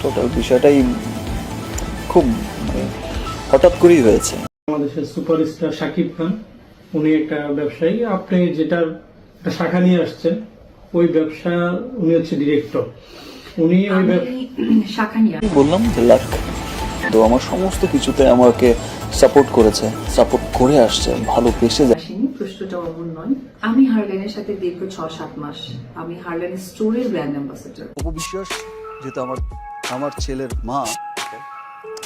Total বিষয়টাই খুব মানে হঠাৎ করেই হয়েছে। বাংলাদেশের সুপারস্টার শাকিব খান, উনি একটা ব্যবসায়ী। আপনি যেটার একটা শাখা নিয়ে আসছেন, ওই ব্যবসা উনি হচ্ছে ডিরেক্টর। উনি ওই শাখা নিয়ে বললাম যে লাখ, তো আমার সমস্ত কিছুতে আমাকে সাপোর্ট করেছে, সাপোর্ট করে আসছে, ভালোবেসে যায়। আসেনি, প্রশ্নটা অমন নয়। আমি হারলেনের সাথে দীর্ঘ 6-7 মাস। আমি হারলেনের স্টোরের ব্র্যান্ড অ্যাম্বাসেডর। অপবিশ্বাস যেহেতু আমার ছেলের মা,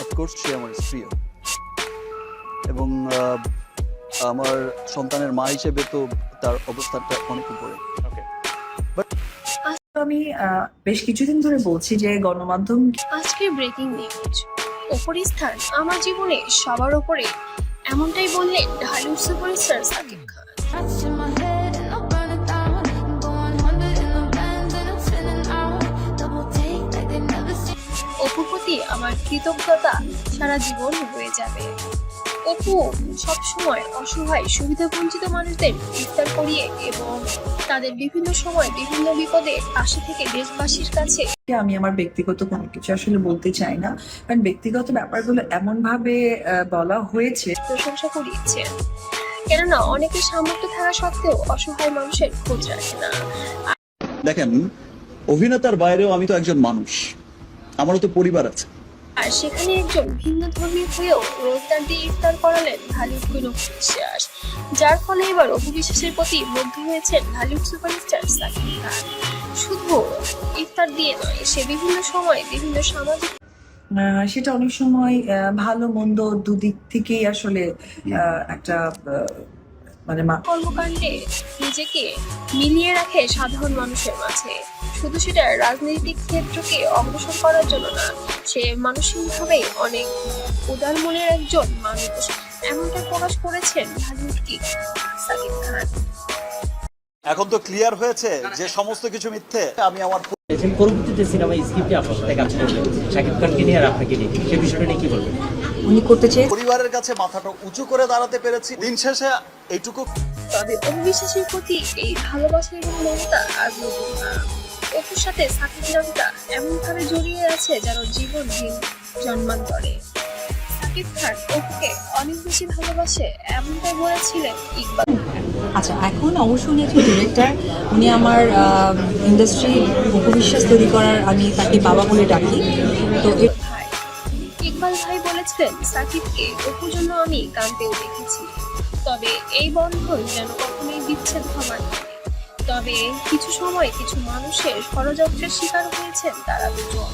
অফকোর্স সে আমার স্ত্রীও, এবং আমার সন্তানের মা হিসেবে তো তার অবস্থানটা অনেক উপরে। আমি বেশ কিছুদিন ধরে বলছি যে গণমাধ্যম আজকের ব্রেকিং নিউজ, ওপরের স্থান আমার জীবনে সবার ওপরে, এমনটাই বললেন ঢালিউড সুপারস্টার সাকিব খান। অপুর প্রতি আমার কৃতজ্ঞতা সারা জীবন রয়ে যাবে। অপু সবসময় অসহায় সুবিধাবঞ্চিত মানুষদের ইফতার করিয়ে এবং তাদের বিভিন্ন সময় বিভিন্ন বিপদে পাশে থেকে দেশবাসীর কাছে। আমি আমার ব্যক্তিগত কোনো কিছু আসলে বলতে চাই না, কারণ ব্যক্তিগত ব্যাপারগুলো এমন ভাবে বলা হয়েছে। প্রশংসা করিয়েছেন, কেননা অনেকের সামর্থ্য থাকা সত্ত্বেও অসহায় মানুষের খোঁজ রাখে না। দেখেন, অভিনেতার বাইরেও আমি তো একজন মানুষ, আমারও তো পরিবার আছে। আর সেখানে একজন ভিন্ন ধর্মী হয়েও রোজদার দিয়ে ইফতার করালেন ঢালিউড কুইন অপু বিশ্বাস, যার ফলে এবার অপু বিশ্বাসের প্রতি মুগ্ধ হয়েছেন ঢালিউড সুপারস্টার সাকিব খান। শুধু ইফতার দিয়ে নয়, সে বিভিন্ন সময় বিভিন্ন সামাজিক সেটা অনেক সময় ভালো মন্দ দুদিক থেকেই আসলে একটা মানে কর্মকাণ্ডে নিজেকে মিলিয়ে রাখে সাধারণ মানুষের মাঝে। শুধু সেটা রাজনৈতিক ক্ষেত্রকে অগ্রসর করার জন্য না, সে মানসিকভাবে অনেক উদার মনের একজন মানুষ, এমনটা প্রকাশ করেছেন ঢালিউড কিং সাকিব খান। এখন তো ক্লিয়ার হয়েছে যে সমস্ত কিছু মিথ্যে। আমি আমার পরবর্তীতে সিনেমা স্ক্রিপ্টে আপনার সাথে কাজ করবেন শাকিব খানকে নিয়ে আর আপনাকে নিয়ে, সেই বিষয়টা নিয়ে কি বলবেন? উনি করতে চেয়ে পরিবারের কাছে মাথাটা উঁচু করে দাঁড়াতে পেরেছি। দিন শেষে এইটুকু। তবে অপু বিশ্বাসের প্রতি এই ভালোবাসা এবং মমতা আজ নতুন না। অপুর সাথে সাকিব নামটা এমন ভাবে জড়িয়ে আছে যেন জীবন দিন জন্মান্তরে। সাকিব খান অপুকে অনেক বেশি ভালোবাসে, এমনটাই বলেছিলেন ইকবাল। আচ্ছা, এখন অবশ্য উনি একজন ডিরেক্টর, উনি আমার ইন্ডাস্ট্রি উপবিশ্বাস তৈরি করার, আমি তাকে বাবা বলে ডাকি। তো ভাই ইকবাল ভাই বলেছিলেন, সাকিবকে অপুর জন্য আমি কাঁদতেও দেখেছি, তবে এই বন্ধন যেন কখনোই বিচ্ছেদ হবার নয়। তবে কিছু সময় কিছু মানুষের ষড়যন্ত্রের শিকার হয়েছেন তারা দুজন,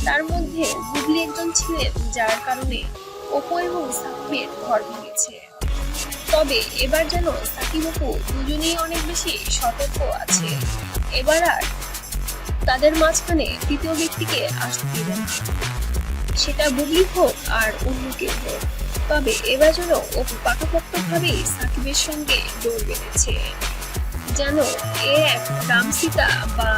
তার মধ্যে বুবলি একজন ছিলেন, যার কারণে অপু এবং সাকিবের ঘর ভেঙেছে। তবে এবার যেন সাকিব অপু দুজনেই অনেক বেশি সতর্ক আছে, এবার আর তাদের মাঝখানে তৃতীয় ব্যক্তিকে আসতে দিবে না, সেটা বুবলি হোক আর অন্য কেউ হোক। তবে এবার যেন অপু পাকাপোক্তভাবেই সাকিবের সঙ্গে জোর বেঁধেছে, যেন এ এক রামসীতা বা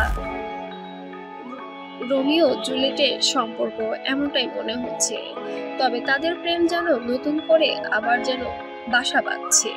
রোমিও জুলিয়েটের সম্পর্ক, এমনটাই মনে হচ্ছে। তবে তাদের প্রেম যেন নতুন করে আবার যেন বাসা বাঁধছে।